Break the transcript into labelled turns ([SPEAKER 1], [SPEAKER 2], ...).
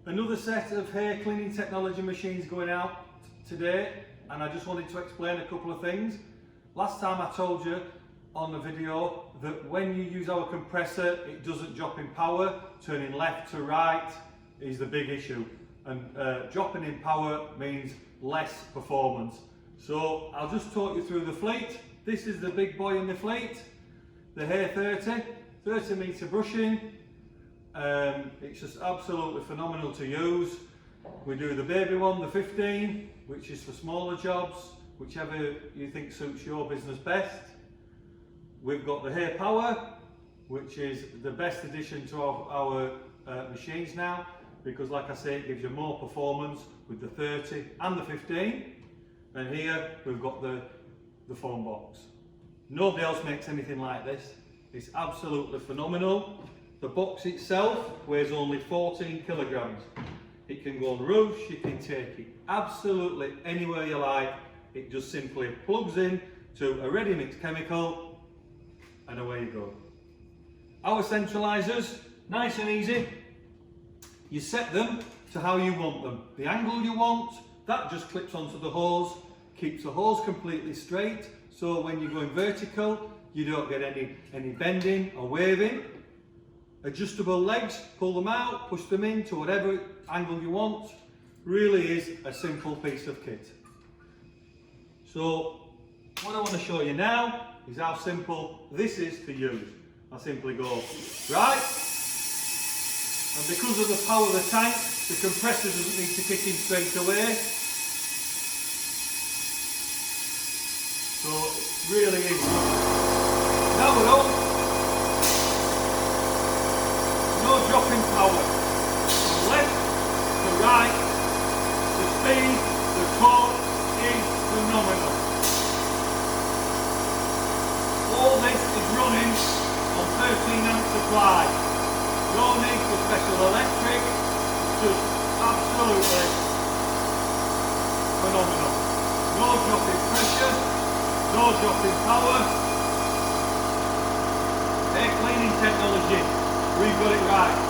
[SPEAKER 1] Another set of hair cleaning technology machines going out today, and I just wanted to explain a couple of things. Last time I told you on the video that when you use our compressor it doesn't drop in power. Turning left to right is the big issue, and dropping in power means less performance. So I'll just talk you through the fleet. This is the big boy in the fleet, the Hair 30 metre brushing. It's just absolutely phenomenal to use. We do the baby one, the 15, which is for smaller jobs, whichever you think suits your business best. We've got the Hair Power, which is the best addition to our machines now, because like I say, it gives you more performance with the 30 and the 15. And here we've got the foam box. Nobody else makes anything like this. It's absolutely phenomenal. The box itself weighs only 14 kilograms. It can go on roofs, you can take it absolutely anywhere you like. It just simply plugs in to a ready mix chemical and away you go. Our centralizers, nice and easy. You set them to how you want them. The angle you want, that just clips onto the hose, keeps the hose completely straight, so when you're going vertical, you don't get any bending or waving. Adjustable legs, pull them out, push them in to whatever angle you want. Really is a simple piece of kit. So what I want to show you now is how simple this is to use. I simply go right, and because of the power of the tank, the compressor doesn't need to kick in straight away. So it really is. Now we're on. No drop in power. From left to right, the speed, the torque is phenomenal. All this is running on 13 amp supply. No need for special electric, just absolutely phenomenal. No drop in pressure, no drop in power. Air cleaning technology, we've got it right.